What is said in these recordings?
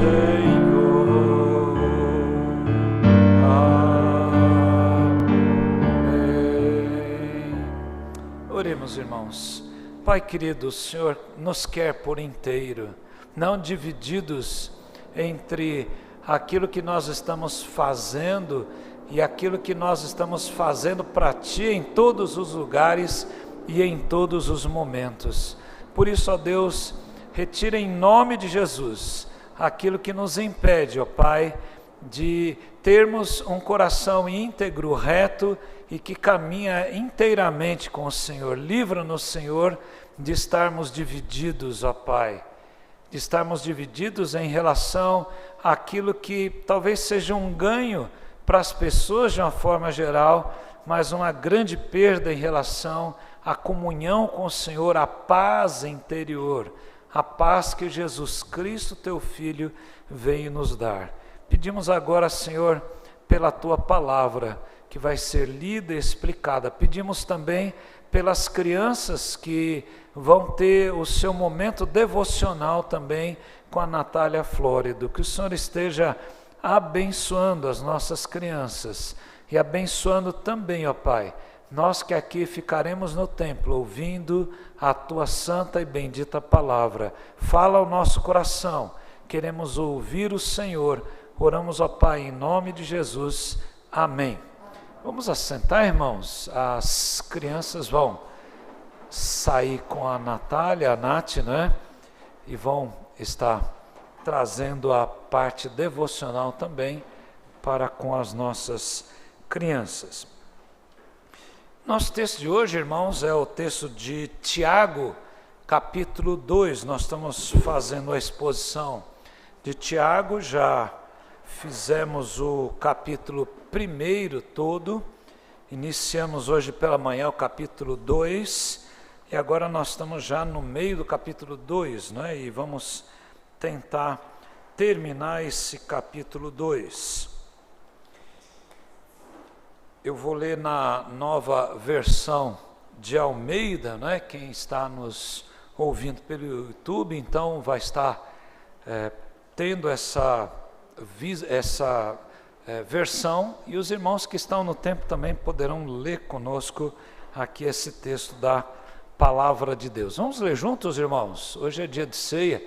Senhor. Amém. Oremos, irmãos. Pai querido, o Senhor nos quer por inteiro, não divididos entre aquilo que nós estamos fazendo e aquilo que nós estamos fazendo para Ti em todos os lugares e em todos os momentos. Por isso, ó Deus, retira em nome de Jesus aquilo que nos impede, ó Pai, de termos um coração íntegro, reto e que caminha inteiramente com o Senhor. Livra-nos, Senhor, de estarmos divididos, ó Pai, de estarmos divididos em relação àquilo que talvez seja um ganho para as pessoas de uma forma geral, mas uma grande perda em relação à comunhão com o Senhor, a paz interior, a paz que Jesus Cristo, Teu Filho, veio nos dar. Pedimos agora, Senhor, pela Tua palavra, que vai ser lida e explicada. Pedimos também pelas crianças que vão ter o seu momento devocional também com a Natália Flórido. Que o Senhor esteja abençoando as nossas crianças e abençoando também, ó Pai, nós que aqui ficaremos no templo ouvindo a Tua santa e bendita palavra. Fala ao nosso coração, queremos ouvir o Senhor. Oramos, ó Pai, em nome de Jesus. Amém. Vamos assentar, irmãos. As crianças vão sair com a Natália, a Nath, né? E vão estar trazendo a parte devocional também para com as nossas crianças. Nosso texto de hoje, irmãos, é o texto de Tiago, capítulo 2. Nós estamos fazendo a exposição de Tiago, já fizemos o capítulo 1 todo, iniciamos hoje pela manhã o capítulo 2, e agora nós estamos já no meio do capítulo 2, né? E vamos tentar terminar esse capítulo 2. Eu vou ler na nova versão de Almeida, né? Quem está nos ouvindo pelo YouTube, então vai estar tendo essa versão, e os irmãos que estão no templo também poderão ler conosco aqui esse texto da Palavra de Deus. Vamos ler juntos, irmãos? Hoje é dia de ceia,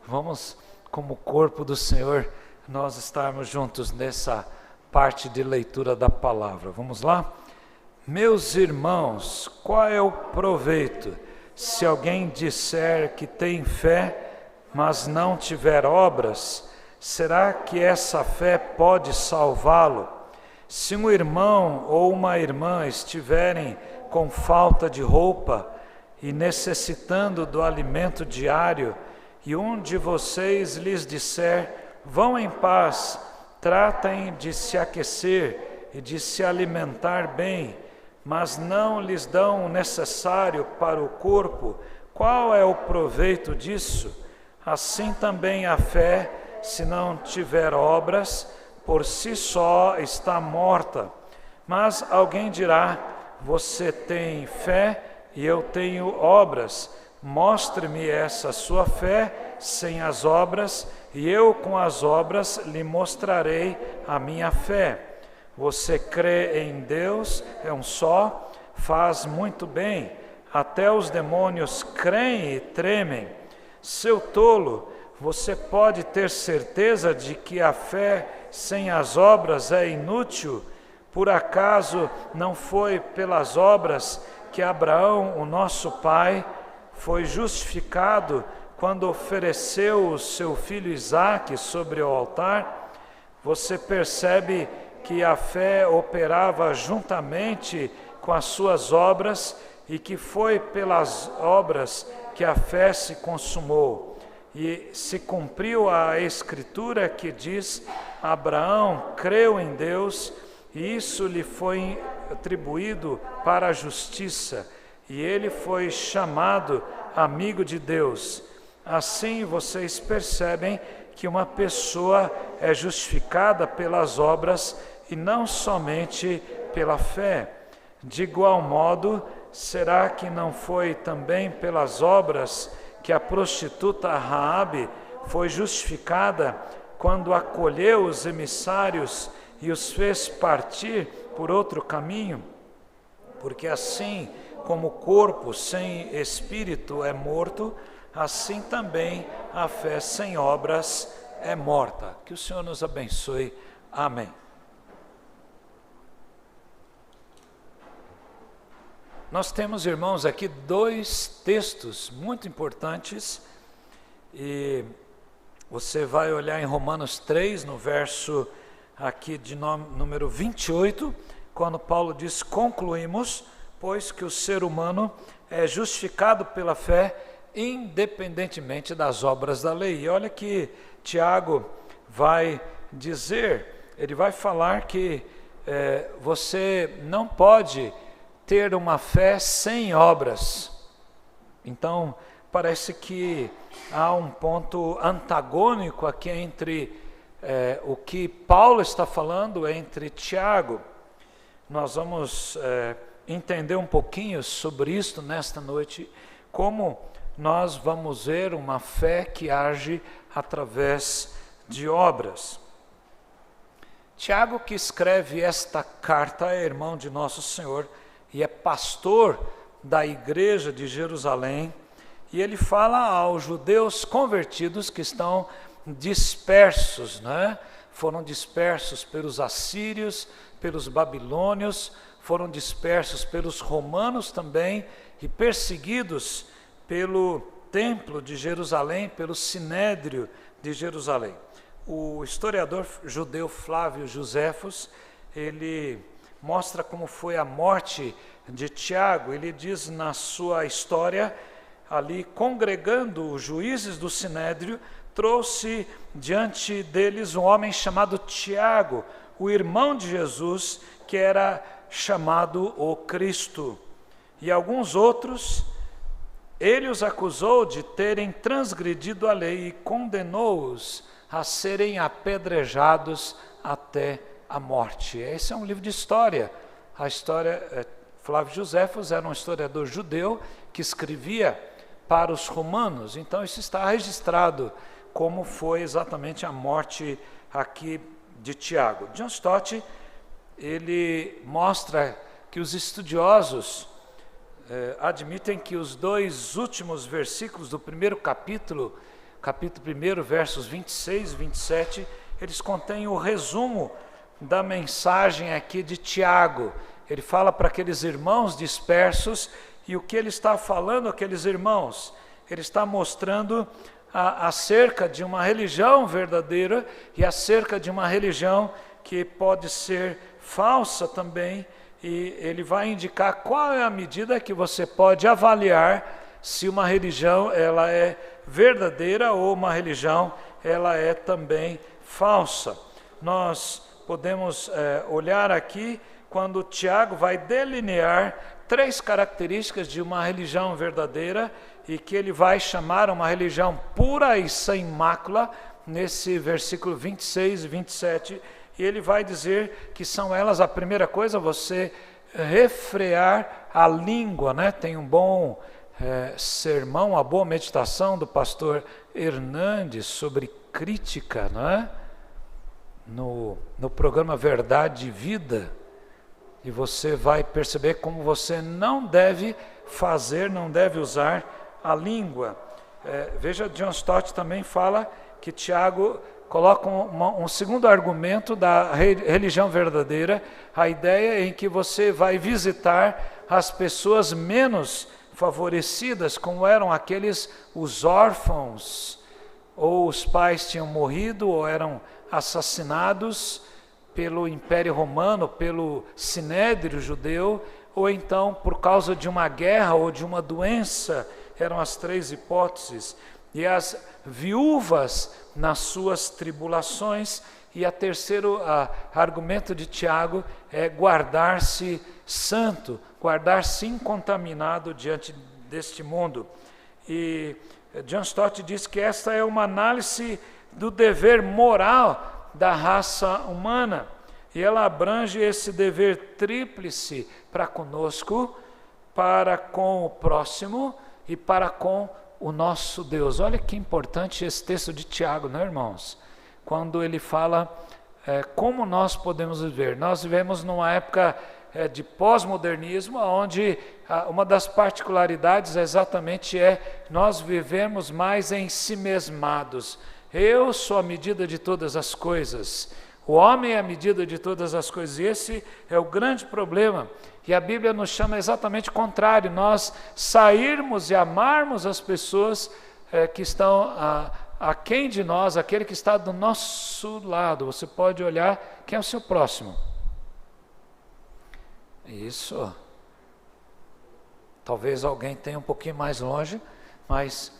vamos, como corpo do Senhor, nós estarmos juntos nessa parte de leitura da palavra. Vamos lá? Meus irmãos, qual é o proveito se alguém disser que tem fé, mas não tiver obras? Será que essa fé pode salvá-lo? Se um irmão ou uma irmã estiverem com falta de roupa e necessitando do alimento diário, e um de vocês lhes disser, vão em paz, tratem de se aquecer e de se alimentar bem, mas não lhes dão o necessário para o corpo, qual é o proveito disso? Assim também a fé, se não tiver obras, por si só está morta. Mas alguém dirá, você tem fé e eu tenho obras. Mostre-me essa sua fé sem as obras, e eu com as obras lhe mostrarei a minha fé. Você crê em Deus, é um só, faz muito bem. Até os demônios creem e tremem. Seu tolo, você pode ter certeza de que a fé sem as obras é inútil? Por acaso não foi pelas obras que Abraão, o nosso pai, foi justificado quando ofereceu o seu filho Isaque sobre o altar? Você percebe que a fé operava juntamente com as suas obras e que foi pelas obras que a fé se consumou. E se cumpriu a Escritura que diz, Abraão creu em Deus e isso lhe foi atribuído para a justiça, e ele foi chamado amigo de Deus. Assim vocês percebem que uma pessoa é justificada pelas obras e não somente pela fé. De igual modo, será que não foi também pelas obras que a prostituta Raabe foi justificada quando acolheu os emissários e os fez partir por outro caminho, porque assim como o corpo sem espírito é morto, assim também a fé sem obras é morta. Que o Senhor nos abençoe. Amém. Nós temos, irmãos, aqui 2 textos muito importantes, e você vai olhar em Romanos 3, no verso aqui de número 28, quando Paulo diz: concluímos, pois que o ser humano é justificado pela fé, independentemente das obras da lei. E olha que Tiago vai dizer, ele vai falar que você não pode ter uma fé sem obras. Então, parece que há um ponto antagônico aqui entre o que Paulo está falando, entre Tiago. Nós vamos entender um pouquinho sobre isso nesta noite, como nós vamos ver uma fé que age através de obras. Tiago, que escreve esta carta, é irmão de Nosso Senhor e é pastor da igreja de Jerusalém, e ele fala aos judeus convertidos que estão dispersos, né? Foram dispersos pelos assírios, pelos babilônios, foram dispersos pelos romanos também, e perseguidos pelo templo de Jerusalém, pelo sinédrio de Jerusalém. O historiador judeu Flávio Joséfos, ele mostra como foi a morte de Tiago. Ele diz na sua história, ali congregando os juízes do sinédrio, trouxe diante deles um homem chamado Tiago, o irmão de Jesus, que era chamado o Cristo. E alguns outros, ele os acusou de terem transgredido a lei e condenou-os a serem apedrejados até a morte. Esse é um livro de história. A história, Flávio Joséfos era um historiador judeu que escrevia para os romanos. Então isso está registrado como foi exatamente a morte aqui de Tiago. John Stott, ele mostra que os estudiosos admitem que os 2 últimos versículos do primeiro capítulo 1, versos 26 e 27, eles contêm o resumo da mensagem aqui de Tiago. Ele fala para aqueles irmãos dispersos, e o que ele está falando àqueles irmãos? Ele está mostrando acerca de uma religião verdadeira e acerca de uma religião que pode ser falsa também, e ele vai indicar qual é a medida que você pode avaliar se uma religião ela é verdadeira ou uma religião ela é também falsa. Nós podemos olhar aqui quando Tiago vai delinear 3 características de uma religião verdadeira, e que ele vai chamar uma religião pura e sem mácula, nesse versículo 26 e 27, e ele vai dizer que são elas: a primeira coisa, você refrear a língua, né? Tem um bom sermão, uma boa meditação do pastor Hernandes sobre crítica, né? No programa Verdade e Vida, e você vai perceber como você não deve fazer, não deve usar a língua. Veja, John Stott também fala que Tiago coloca um segundo argumento da religião verdadeira, a ideia em que você vai visitar as pessoas menos favorecidas, como eram os órfãos, ou os pais tinham morrido ou eram assassinados pelo Império Romano, pelo Sinédrio judeu, ou então por causa de uma guerra ou de uma doença. Eram as 3 hipóteses. E as viúvas nas suas tribulações. E o terceiro argumento de Tiago é guardar-se santo, guardar-se incontaminado diante deste mundo. E John Stott diz que esta é uma análise do dever moral da raça humana, e ela abrange esse dever tríplice para conosco, para com o próximo e para com o nosso Deus. Olha que importante esse texto de Tiago, não é, irmãos? quando ele fala como nós podemos viver. Nós vivemos numa época de pós-modernismo, onde uma das particularidades exatamente nós vivemos mais em si mesmados. Eu sou a medida de todas as coisas. O homem é a medida de todas as coisas, e esse é o grande problema. E a Bíblia nos chama exatamente o contrário, nós sairmos e amarmos as pessoas que estão aquém de nós, aquele que está do nosso lado. Você pode olhar quem é o seu próximo. Isso. Talvez alguém tenha um pouquinho mais longe, mas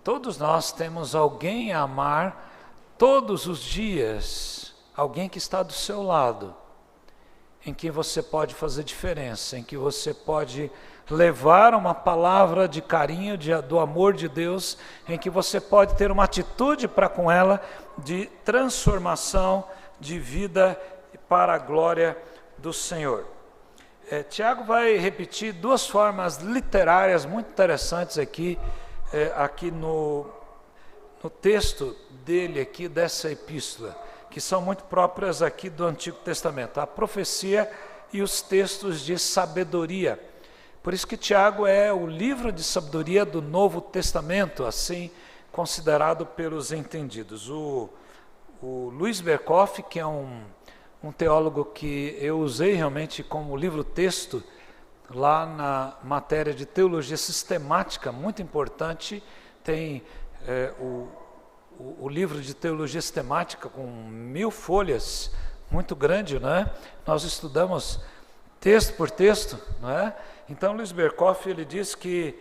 todos nós temos alguém a amar todos os dias, alguém que está do seu lado, em que você pode fazer diferença, em que você pode levar uma palavra de carinho, do amor de Deus, em que você pode ter uma atitude para com ela de transformação de vida para a glória do Senhor. Tiago vai repetir duas formas literárias muito interessantes aqui no texto dele aqui, dessa epístola, que são muito próprias aqui do Antigo Testamento, a profecia e os textos de sabedoria. Por isso que Tiago é o livro de sabedoria do Novo Testamento, assim considerado pelos entendidos. O Luiz Berkoff, que é um teólogo que eu usei realmente como livro-texto, lá na matéria de teologia sistemática, muito importante, tem o livro de teologia sistemática com 1000 folhas, muito grande, né? Nós estudamos texto por texto, né? Então, Luiz Berkoff, ele diz que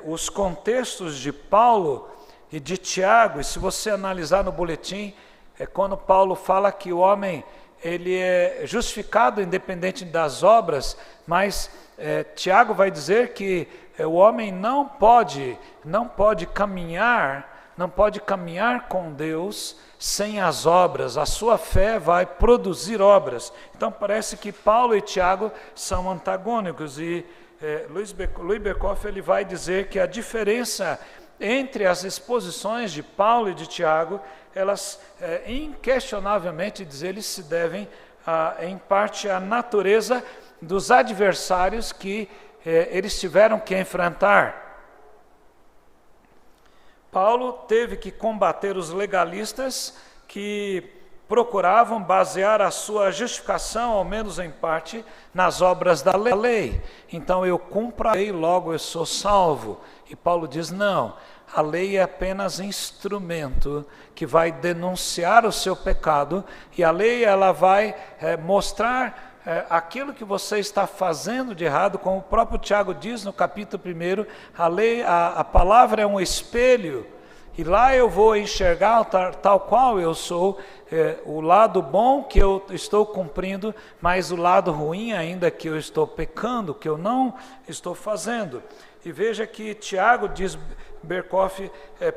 os contextos de Paulo e de Tiago, e se você analisar no boletim, quando Paulo fala que o homem ele é justificado independente das obras, mas Tiago vai dizer que o homem não pode caminhar com Deus sem as obras. A sua fé vai produzir obras. Então parece que Paulo e Tiago são antagônicos, e Luiz Berkoff ele vai dizer que a diferença entre as exposições de Paulo e de Tiago, elas inquestionavelmente, diz ele, se devem em parte à natureza dos adversários que eles tiveram que enfrentar. Paulo teve que combater os legalistas que procuravam basear a sua justificação, ao menos em parte, nas obras da lei. Então eu cumpro a lei, logo eu sou salvo. E Paulo diz, não, a lei é apenas instrumento que vai denunciar o seu pecado, e a lei ela vai mostrar aquilo que você está fazendo de errado, como o próprio Tiago diz no capítulo 1, a palavra é um espelho, e lá eu vou enxergar tal qual eu sou, o lado bom que eu estou cumprindo, mas o lado ruim ainda que eu estou pecando, que eu não estou fazendo. E veja que Tiago, diz Berkoff,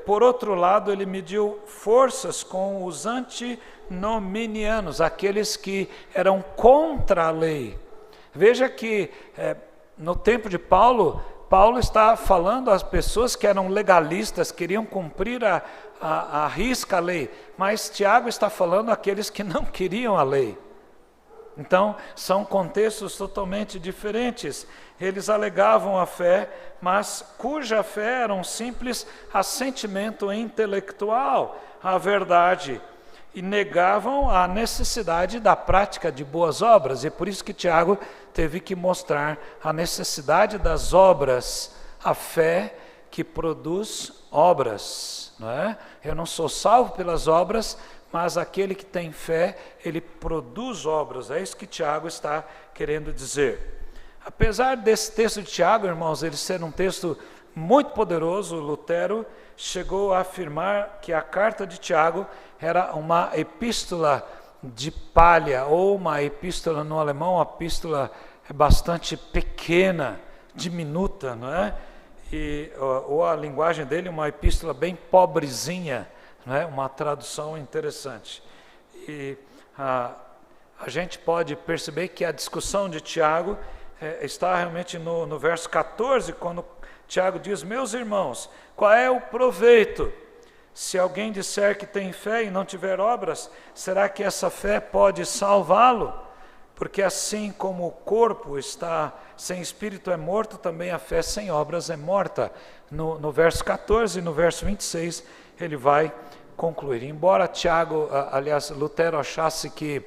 por outro lado, ele mediu forças com os antinominianos, aqueles que eram contra a lei. Veja que no tempo de Paulo está falando às pessoas que eram legalistas, queriam cumprir a risca a lei, mas Tiago está falando àqueles que não queriam a lei. Então, são contextos totalmente diferentes. Eles alegavam a fé, mas cuja fé era um simples assentimento intelectual à verdade, e negavam a necessidade da prática de boas obras. E é por isso que Tiago teve que mostrar a necessidade das obras, a fé que produz obras, não é? Eu não sou salvo pelas obras, mas aquele que tem fé, ele produz obras. É isso que Tiago está querendo dizer. Apesar desse texto de Tiago, irmãos, ele ser um texto muito poderoso, Lutero chegou a afirmar que a carta de Tiago era uma epístola de palha, ou uma epístola no alemão, uma epístola bastante pequena, diminuta, não é? Ou a linguagem dele, uma epístola bem pobrezinha, não é? Uma tradução interessante. E a gente pode perceber que a discussão de Tiago está realmente no verso 14, quando Tiago diz, meus irmãos, qual é o proveito Se alguém disser que tem fé e não tiver obras, será que essa fé pode salvá-lo? Porque assim como o corpo está sem espírito é morto, também a fé sem obras é morta. No verso 14 e no verso 26, ele vai concluir. Embora Lutero achasse que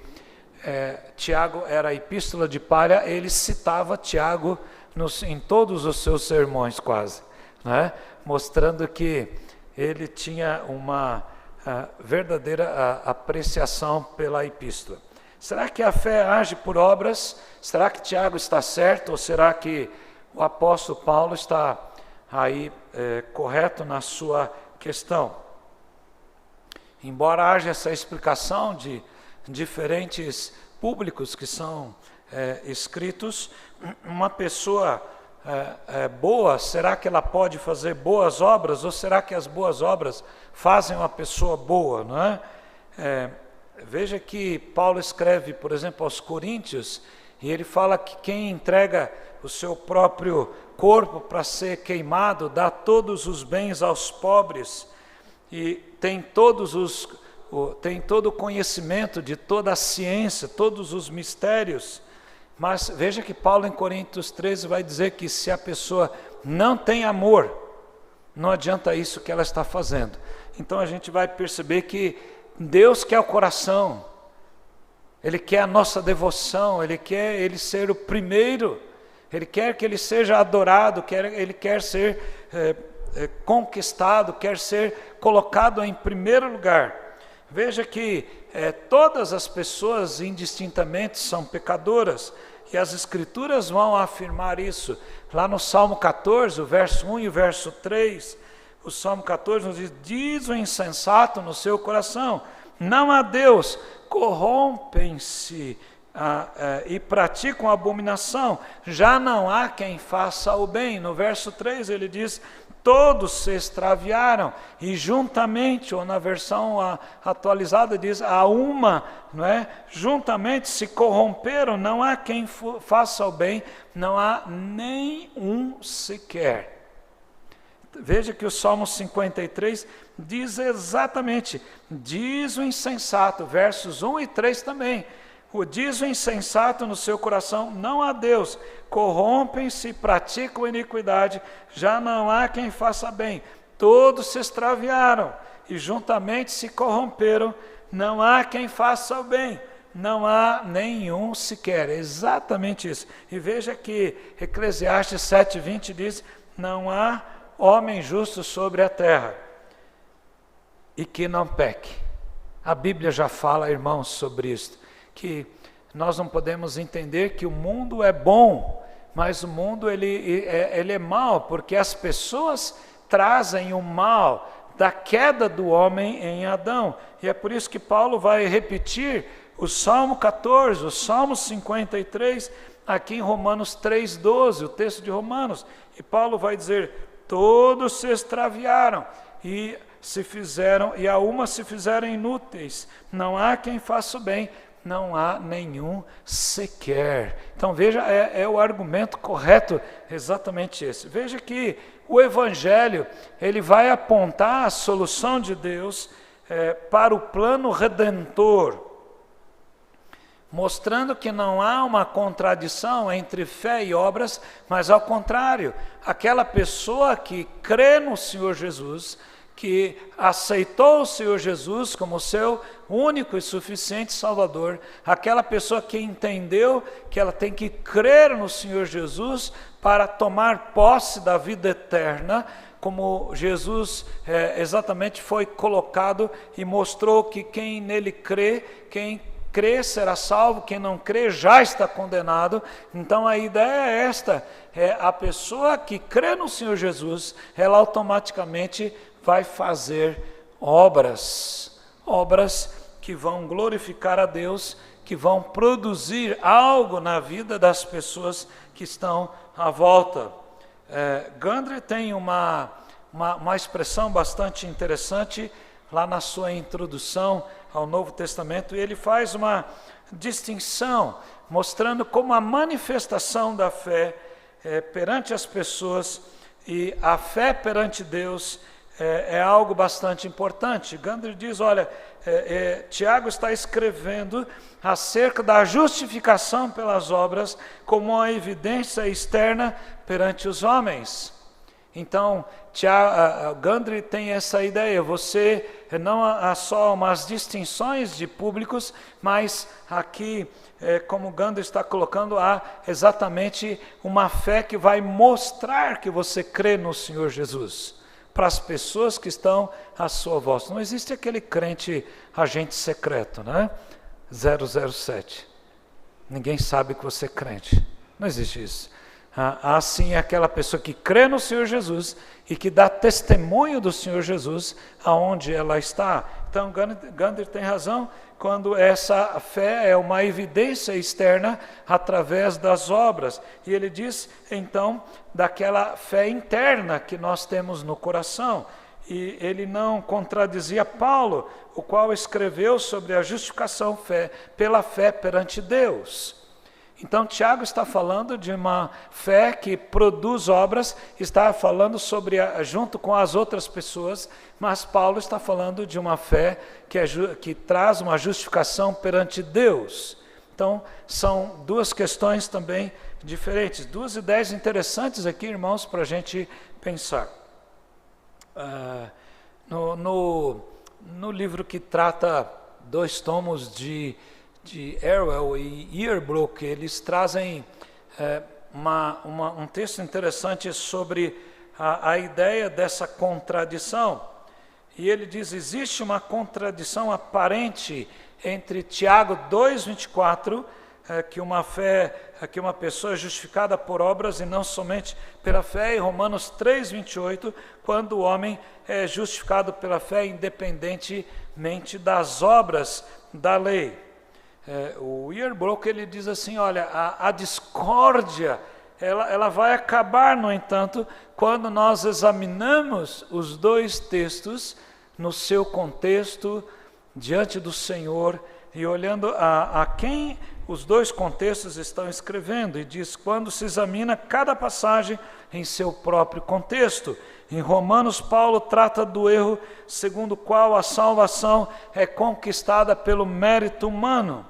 Tiago era a epístola de Palha, ele citava Tiago em todos os seus sermões quase, né? Mostrando que ele tinha uma verdadeira apreciação pela epístola. Será que a fé age por obras? Será que Tiago está certo? Ou será que o apóstolo Paulo está aí correto na sua questão? Embora haja essa explicação de diferentes públicos que são escritos, uma pessoa boa, será que ela pode fazer boas obras? Ou será que as boas obras fazem uma pessoa boa? Não é? Veja que Paulo escreve, por exemplo, aos Coríntios, e ele fala que quem entrega o seu próprio corpo para ser queimado, dá todos os bens aos pobres, e tem todo o conhecimento de toda a ciência, todos os mistérios. Mas veja que Paulo em Coríntios 13 vai dizer que se a pessoa não tem amor, não adianta isso que ela está fazendo. Então a gente vai perceber que Deus quer o coração, Ele quer a nossa devoção, Ele quer Ele ser o primeiro, Ele quer que Ele seja adorado, Ele quer ser conquistado, quer ser colocado em primeiro lugar. Veja que todas as pessoas indistintamente são pecadoras, e as Escrituras vão afirmar isso. Lá no Salmo 14, o verso 1 e o verso 3, o Salmo 14 nos diz o insensato no seu coração, não há Deus, corrompem-se e praticam abominação, já não há quem faça o bem. No verso 3 ele diz, todos se extraviaram, e juntamente, ou na versão atualizada diz, a uma, não é? Juntamente se corromperam, não há quem faça o bem, não há nenhum sequer. Veja que o Salmo 53 diz exatamente, diz o insensato, versos 1 e 3 também, diz o insensato no seu coração, não há Deus, corrompem-se e praticam iniquidade, já não há quem faça bem, todos se extraviaram e juntamente se corromperam, não há quem faça o bem, não há nenhum sequer. É exatamente isso. E veja que Eclesiastes 7:20 diz, não há homem justo sobre a terra e que não peque. A Bíblia já fala, irmãos, sobre isso, que nós não podemos entender que o mundo é bom, mas o mundo ele é mau, porque as pessoas trazem o mal da queda do homem em Adão. E é por isso que Paulo vai repetir o Salmo 14, o Salmo 53, aqui em Romanos 3:12, o texto de Romanos. E Paulo vai dizer, todos se extraviaram e a uma se fizeram inúteis, não há quem faça o bem, não há nenhum sequer. Então veja, é o argumento correto, exatamente esse. Veja que o Evangelho, ele vai apontar a solução de Deus para o plano redentor, mostrando que não há uma contradição entre fé e obras, mas ao contrário, aquela pessoa que crê no Senhor Jesus, que aceitou o Senhor Jesus como seu único e suficiente Salvador, aquela pessoa que entendeu que ela tem que crer no Senhor Jesus para tomar posse da vida eterna, como Jesus exatamente foi colocado e mostrou que quem nele crê, quem crê será salvo, quem não crê já está condenado. Então a ideia é esta, a pessoa que crê no Senhor Jesus, ela automaticamente vai fazer obras que vão glorificar a Deus, que vão produzir algo na vida das pessoas que estão à volta. Gundry tem uma expressão bastante interessante lá na sua introdução ao Novo Testamento, e ele faz uma distinção, mostrando como a manifestação da fé perante as pessoas e a fé perante Deus é algo bastante importante. Gandhi diz, olha, Tiago está escrevendo acerca da justificação pelas obras como uma evidência externa perante os homens. Então, Gandhi tem essa ideia, você não há só umas distinções de públicos, mas aqui, como Gandhi está colocando, há exatamente uma fé que vai mostrar que você crê no Senhor Jesus, para as pessoas que estão à sua volta. Não existe aquele crente agente secreto, né? 007. Ninguém sabe que você é crente. Não existe isso. Assim é aquela pessoa que crê no Senhor Jesus e que dá testemunho do Senhor Jesus aonde ela está. Então, Gandhi tem razão quando essa fé é uma evidência externa através das obras. E ele diz, então, daquela fé interna que nós temos no coração. E ele não contradizia Paulo, o qual escreveu sobre a justificação pela fé perante Deus. Então, Tiago está falando de uma fé que produz obras, está falando sobre, junto com as outras pessoas, mas Paulo está falando de uma fé que traz uma justificação perante Deus. Então, são duas questões também diferentes, duas ideias interessantes aqui, irmãos, para a gente pensar. No livro que trata 2 tomos de Erwell e Earbrook, eles trazem um texto interessante sobre a ideia dessa contradição. E ele diz, existe uma contradição aparente entre Tiago 2,24, que uma pessoa é justificada por obras e não somente pela fé, e Romanos 3,28, quando o homem é justificado pela fé independentemente das obras da lei. O Earbrook, ele diz assim, olha, a discórdia, ela vai acabar, no entanto, quando nós examinamos os 2 textos no seu contexto, diante do Senhor, e olhando a quem os 2 contextos estão escrevendo, e diz, quando se examina cada passagem em seu próprio contexto. Em Romanos, Paulo trata do erro segundo o qual a salvação é conquistada pelo mérito humano.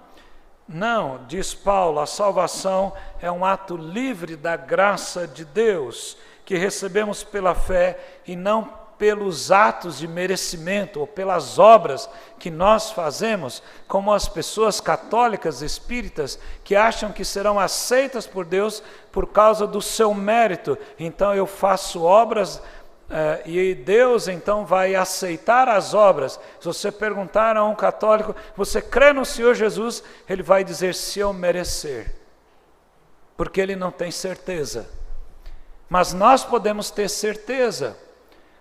Não, diz Paulo, a salvação é um ato livre da graça de Deus, que recebemos pela fé e não pelos atos de merecimento ou pelas obras que nós fazemos, como as pessoas católicas espíritas que acham que serão aceitas por Deus por causa do seu mérito. Então eu faço obras e Deus então vai aceitar as obras. Se você perguntar a um católico, você crê no Senhor Jesus? Ele vai dizer, se eu merecer, porque ele não tem certeza. Mas nós podemos ter certeza,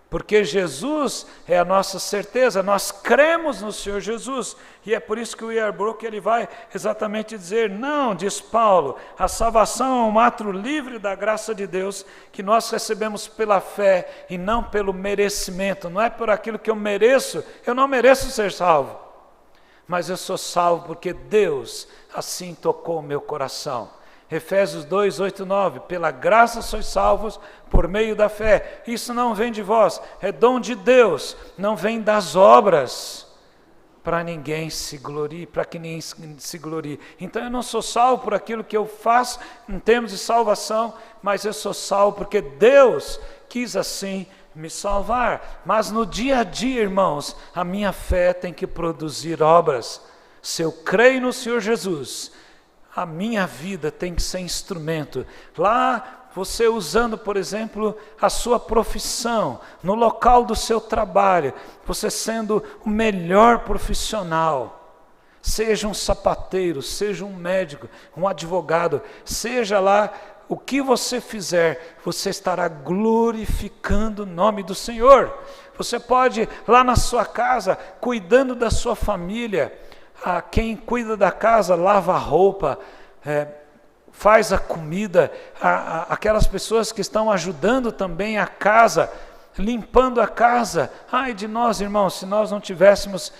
porque Jesus é a nossa certeza, nós cremos no Senhor Jesus, e é por isso que o Earbrook ele vai exatamente dizer, não, diz Paulo, a salvação é um ato livre da graça de Deus, que nós recebemos pela fé e não pelo merecimento, não é por aquilo que eu não mereço ser salvo, mas eu sou salvo porque Deus assim tocou o meu coração. Efésios 2, 8, 9, pela graça sois salvos por meio da fé. Isso não vem de vós, é dom de Deus, não vem das obras, para ninguém se glorie, para que ninguém se glorie. Então eu não sou salvo por aquilo que eu faço em termos de salvação, mas eu sou salvo porque Deus quis assim me salvar. Mas no dia a dia, irmãos, a minha fé tem que produzir obras. Se eu creio no Senhor Jesus, a minha vida tem que ser instrumento. Lá, você usando, por exemplo, a sua profissão, no local do seu trabalho, você sendo o melhor profissional, seja um sapateiro, seja um médico, um advogado, seja lá o que você fizer, você estará glorificando o nome do Senhor. Você pode, lá na sua casa, cuidando da sua família, quem cuida da casa lava a roupa, faz a comida, aquelas pessoas que estão ajudando também a casa, limpando a casa. Ai de nós, irmãos, se nós não tivéssemos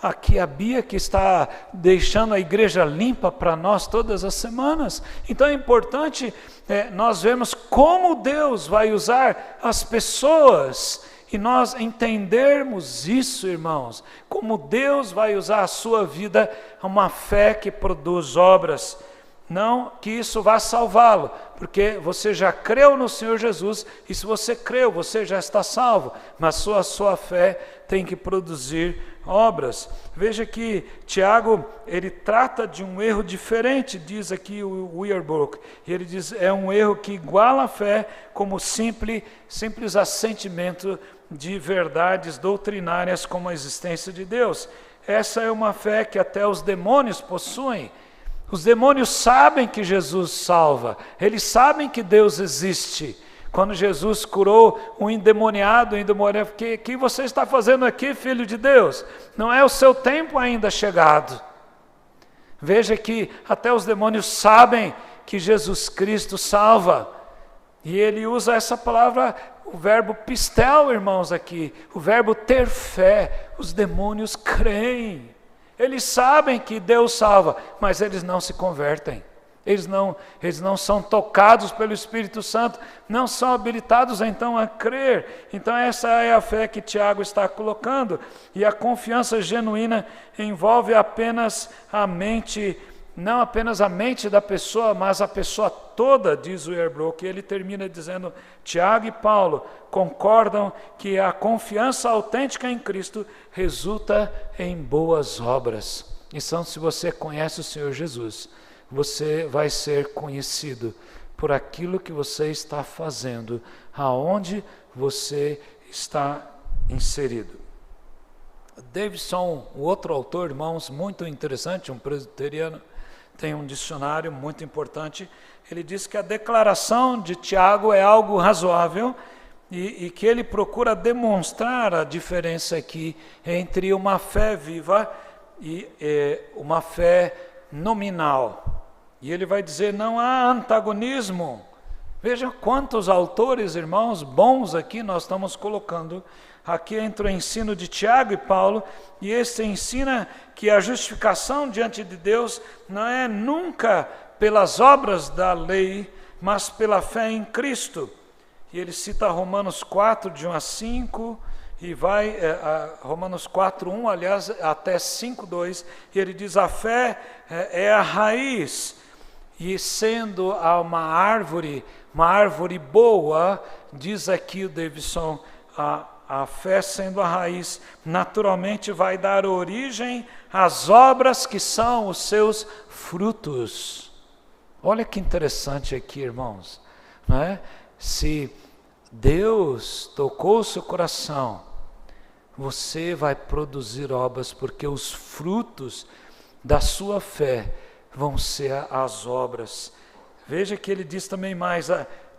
aqui a Bia que está deixando a igreja limpa para nós todas as semanas. Então é importante nós vermos como Deus vai usar as pessoas e nós entendermos isso, irmãos, como Deus vai usar a sua vida, uma fé que produz obras. Não que isso vá salvá-lo, porque você já creu no Senhor Jesus, e se você creu, você já está salvo, mas a sua fé tem que produzir obras. Veja que Tiago, ele trata de um erro diferente, diz aqui o Wierbrook, ele diz, é um erro que iguala a fé como simples assentimento de verdades doutrinárias como a existência de Deus. Essa é uma fé que até os demônios possuem. Os demônios sabem que Jesus salva, eles sabem que Deus existe. Quando Jesus curou um endemoniado, o que você está fazendo aqui, filho de Deus? Não é o seu tempo ainda chegado. Veja que até os demônios sabem que Jesus Cristo salva. E ele usa essa palavra, o verbo pistel, irmãos, aqui, o verbo ter fé. Os demônios creem. Eles sabem que Deus salva, mas eles não se convertem. Eles não são tocados pelo Espírito Santo, não são habilitados então a crer. Então essa é a fé que Tiago está colocando. E a confiança genuína envolve apenas a mente, não apenas a mente da pessoa, mas a pessoa toda, diz o Wierbrook. Ele termina dizendo, Tiago e Paulo concordam que a confiança autêntica em Cristo resulta em boas obras. Então, se você conhece o Senhor Jesus, você vai ser conhecido por aquilo que você está fazendo, aonde você está inserido. Davidson, o outro autor, irmãos, muito interessante, um presbiteriano, tem um dicionário muito importante. Ele diz que a declaração de Tiago é algo razoável e que ele procura demonstrar a diferença aqui entre uma fé viva e uma fé nominal. E ele vai dizer, não há antagonismo. Veja quantos autores, irmãos, bons aqui nós estamos colocando. Aqui entra o ensino de Tiago e Paulo, e esse ensina que a justificação diante de Deus não é nunca pelas obras da lei, mas pela fé em Cristo. E ele cita Romanos 4, de 1 a 5, e vai a Romanos 4, 1, aliás, até 5, 2, e ele diz, a fé é a raiz, e sendo uma árvore boa, diz aqui o Davidson, a fé sendo a raiz, naturalmente vai dar origem às obras que são os seus frutos. Olha que interessante aqui, irmãos, não é? Se Deus tocou o seu coração, você vai produzir obras, porque os frutos da sua fé vão ser as obras. Veja que ele diz também mais,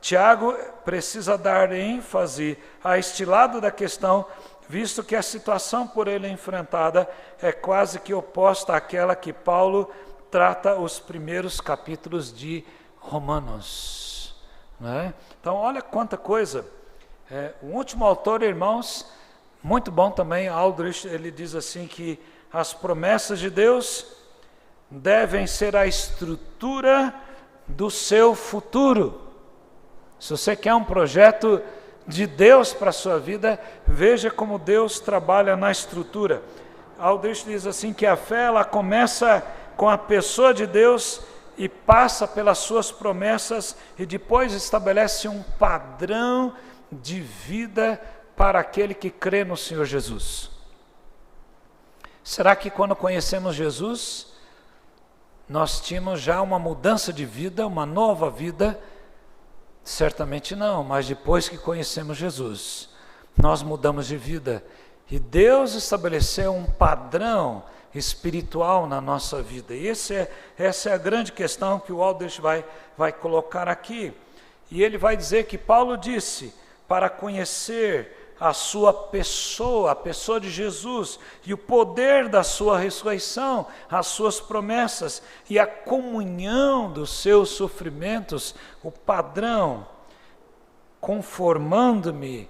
Tiago precisa dar ênfase a este lado da questão, visto que a situação por ele enfrentada é quase que oposta àquela que Paulo trata os primeiros capítulos de Romanos. Não é? Então, olha quanta coisa. O último autor, irmãos, muito bom também, Aldrich, ele diz assim que as promessas de Deus devem ser a estrutura do seu futuro. Se você quer um projeto de Deus para a sua vida, veja como Deus trabalha na estrutura. Aldrich diz assim que a fé ela começa com a pessoa de Deus e passa pelas suas promessas e depois estabelece um padrão de vida para aquele que crê no Senhor Jesus. Será que quando conhecemos Jesus, nós tínhamos já uma mudança de vida, uma nova vida? Certamente não, mas depois que conhecemos Jesus, nós mudamos de vida. E Deus estabeleceu um padrão espiritual na nossa vida. E essa é a grande questão que o Aldrich vai colocar aqui. E ele vai dizer que Paulo disse, para conhecer a sua pessoa, a pessoa de Jesus, e o poder da sua ressurreição, as suas promessas, e a comunhão dos seus sofrimentos, o padrão, conformando-me,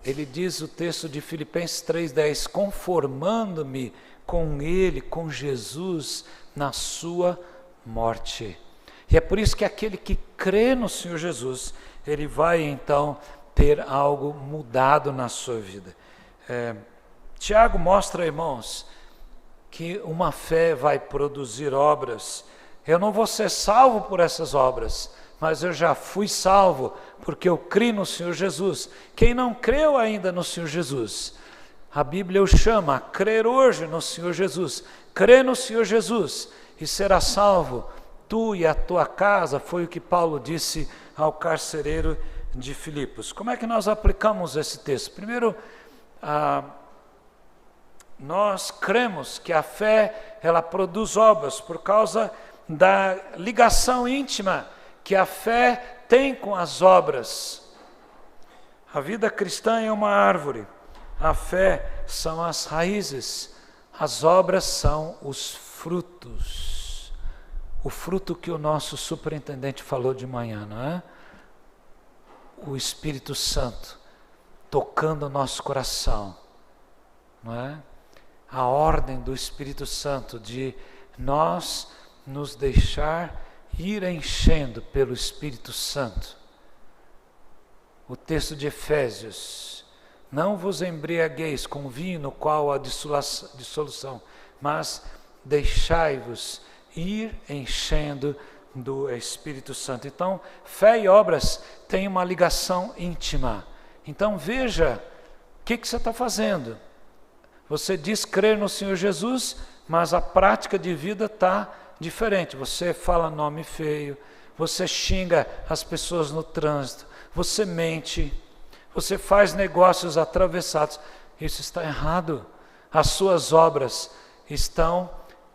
ele diz o texto de Filipenses 3,10, conformando-me com Ele, com Jesus, na sua morte. E é por isso que aquele que crê no Senhor Jesus, ele vai então ter algo mudado na sua vida. Tiago mostra, irmãos, que uma fé vai produzir obras. Eu não vou ser salvo por essas obras, mas eu já fui salvo porque eu criei no Senhor Jesus. Quem não creu ainda no Senhor Jesus, a Bíblia o chama a crer hoje no Senhor Jesus. Crê no Senhor Jesus e será salvo, tu e a tua casa, foi o que Paulo disse ao carcereiro de Filipos. Como é que nós aplicamos esse texto? Primeiro, nós cremos que a fé, ela produz obras por causa da ligação íntima que a fé tem com as obras. A vida cristã é uma árvore, a fé são as raízes, as obras são os frutos. O fruto que o nosso superintendente falou de manhã, não é? O Espírito Santo tocando o nosso coração, não é? A ordem do Espírito Santo de nós nos deixar ir enchendo pelo Espírito Santo. O texto de Efésios: não vos embriagueis com vinho no qual há dissolução, mas deixai-vos ir enchendo do Espírito Santo. Então, fé e obras têm uma ligação íntima. Então veja, o que você está fazendo? Você diz crer no Senhor Jesus, mas a prática de vida está diferente. Você fala nome feio, você xinga as pessoas no trânsito, você mente, você faz negócios atravessados. Isso está errado. As suas obras estão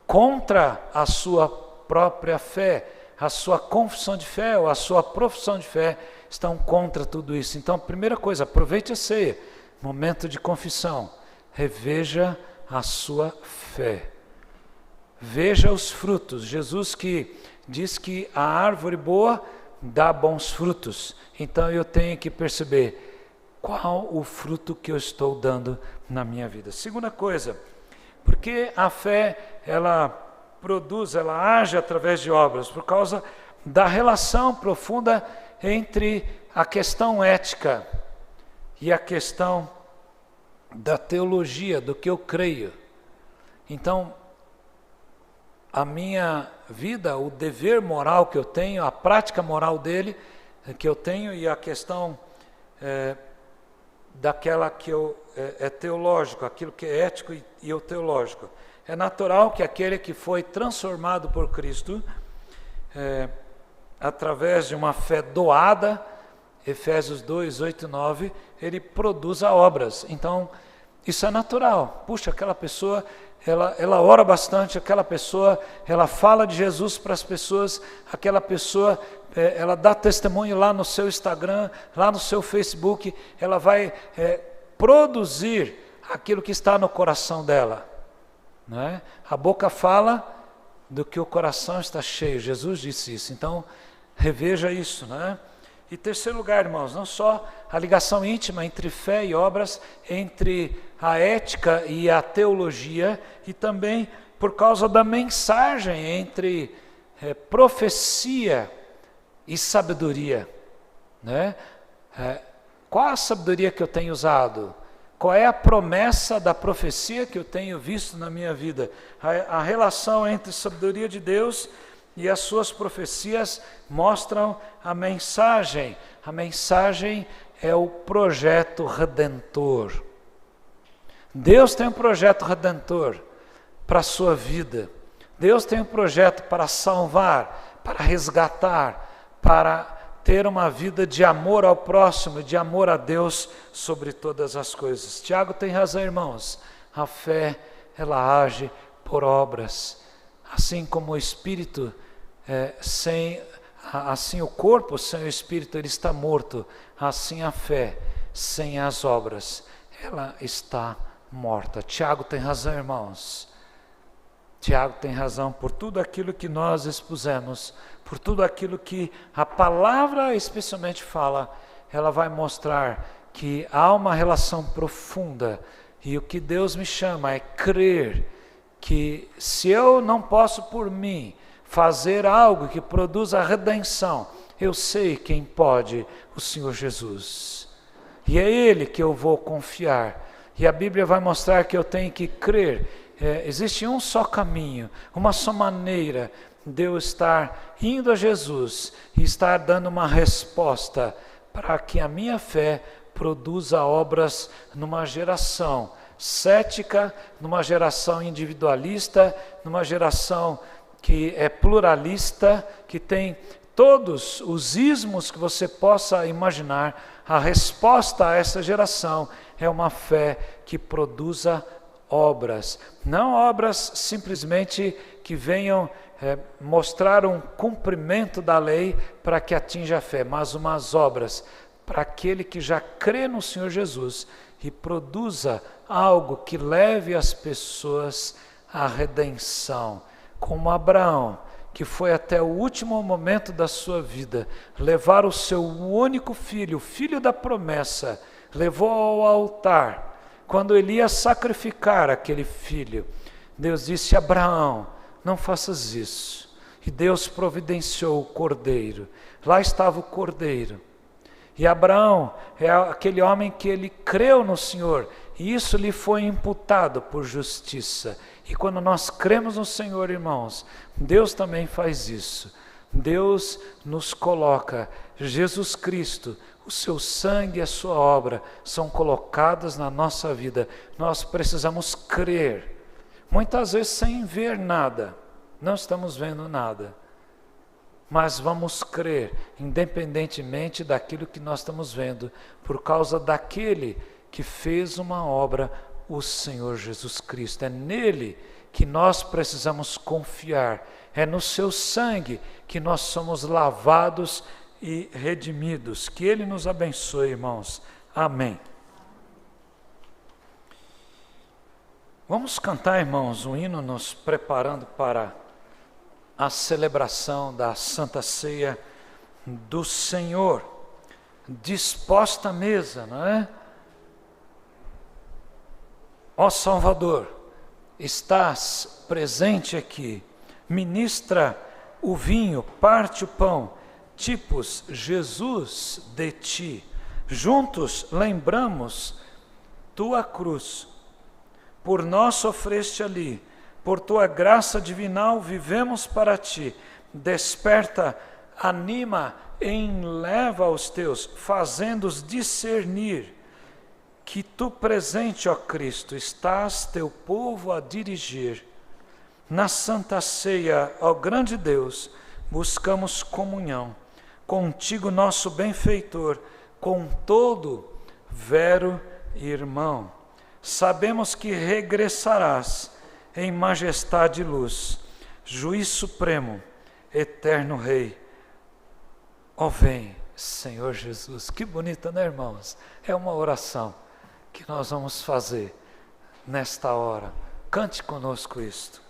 contra a sua própria fé. A sua confissão de fé ou a sua profissão de fé estão contra tudo isso. Então, primeira coisa, aproveite a ceia, momento de confissão. Reveja a sua fé. Veja os frutos. Jesus que diz que a árvore boa dá bons frutos. Então eu tenho que perceber qual o fruto que eu estou dando na minha vida. Segunda coisa, porque a fé, ela produz, ela age através de obras, por causa da relação profunda entre a questão ética e a questão da teologia, do que eu creio. Então, a minha vida, o dever moral que eu tenho, a prática moral dele, que eu tenho, e a questão daquela que é teológico, aquilo que é ético e o teológico. É natural que aquele que foi transformado por Cristo, através de uma fé doada, Efésios 2, 8 e 9, ele produza obras. Então, isso é natural. Puxa, aquela pessoa, ela ora bastante, aquela pessoa, ela fala de Jesus para as pessoas, aquela pessoa, ela dá testemunho lá no seu Instagram, lá no seu Facebook, ela vai produzir aquilo que está no coração dela. Não é? A boca fala do que o coração está cheio. Jesus disse isso. Então, reveja isso, não é? E terceiro lugar, irmãos, não só a ligação íntima entre fé e obras, entre a ética e a teologia, e também por causa da mensagem entre profecia e sabedoria, né? Qual a sabedoria que eu tenho usado? Qual é a promessa da profecia que eu tenho visto na minha vida? A relação entre sabedoria de Deus e as suas profecias mostram a mensagem. A mensagem é o projeto redentor. Deus tem um projeto redentor para a sua vida. Deus tem um projeto para salvar, para resgatar, para ter uma vida de amor ao próximo, de amor a Deus sobre todas as coisas. Tiago tem razão, irmãos. A fé, ela age por obras. Assim como o Espírito, assim o corpo sem o Espírito, ele está morto. Assim a fé, sem as obras, ela está morta. Tiago tem razão, irmãos. Tiago tem razão por tudo aquilo que nós expusemos, por tudo aquilo que a palavra especialmente fala. Ela vai mostrar que há uma relação profunda, e o que Deus me chama é crer que se eu não posso por mim fazer algo que produza a redenção, eu sei quem pode, o Senhor Jesus. e é Ele que eu vou confiar. E a Bíblia vai mostrar que eu tenho que crer. Existe um só caminho, uma só maneira de eu estar indo a Jesus e estar dando uma resposta para que a minha fé produza obras numa geração cética, numa geração individualista, numa geração que é pluralista, que tem todos os ismos que você possa imaginar. A resposta a essa geração é uma fé que produza obras, não obras simplesmente que venham mostrar um cumprimento da lei para que atinja a fé, mas umas obras para aquele que já crê no Senhor Jesus e produza algo que leve as pessoas à redenção, como Abraão, que foi até o último momento da sua vida, levar o seu único filho, o filho da promessa, levou ao altar. Quando ele ia sacrificar aquele filho, Deus disse: Abraão, não faças isso. E Deus providenciou o cordeiro. Lá estava o cordeiro. E Abraão é aquele homem que ele creu no Senhor, e isso lhe foi imputado por justiça. E quando nós cremos no Senhor, irmãos, Deus também faz isso. Deus nos coloca, Jesus Cristo, o seu sangue e a sua obra são colocadas na nossa vida. Nós precisamos crer, muitas vezes sem ver nada, não estamos vendo nada, mas vamos crer, independentemente daquilo que nós estamos vendo, por causa daquele que fez uma obra, o Senhor Jesus Cristo. É nele que nós precisamos confiar, é no seu sangue que nós somos lavados e redimidos. Que Ele nos abençoe, irmãos. Amém. Vamos cantar, irmãos, um hino nos preparando para a celebração da Santa Ceia do Senhor. Disposta à mesa, não é? Ó Salvador, estás presente aqui, ministra o vinho, parte o pão, tipos Jesus de ti. Juntos lembramos tua cruz, por nós sofreste ali, por tua graça divinal vivemos para ti. Desperta, anima, enleva os teus, fazendo-os discernir que tu presente, ó Cristo, estás teu povo a dirigir. Na Santa Ceia, ó grande Deus, buscamos comunhão contigo, nosso benfeitor, com todo vero irmão. Sabemos que regressarás em majestade e luz, juiz supremo, eterno Rei. Ó vem, Senhor Jesus. Que bonita, né, irmãos? É uma oração que nós vamos fazer nesta hora. Cante conosco isto.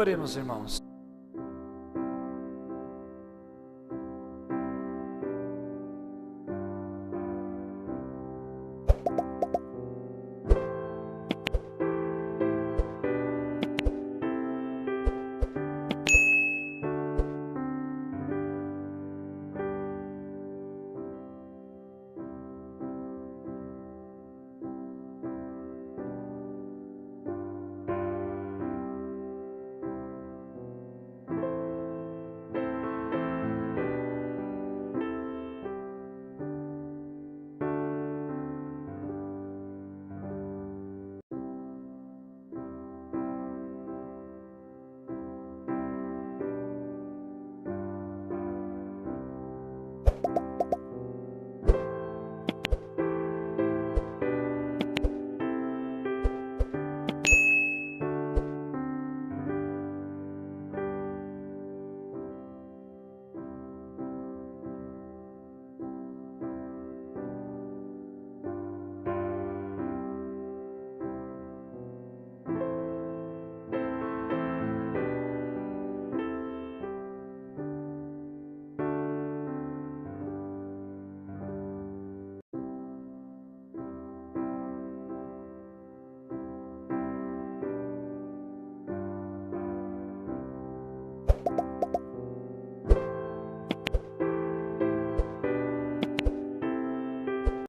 Oremos, irmãos.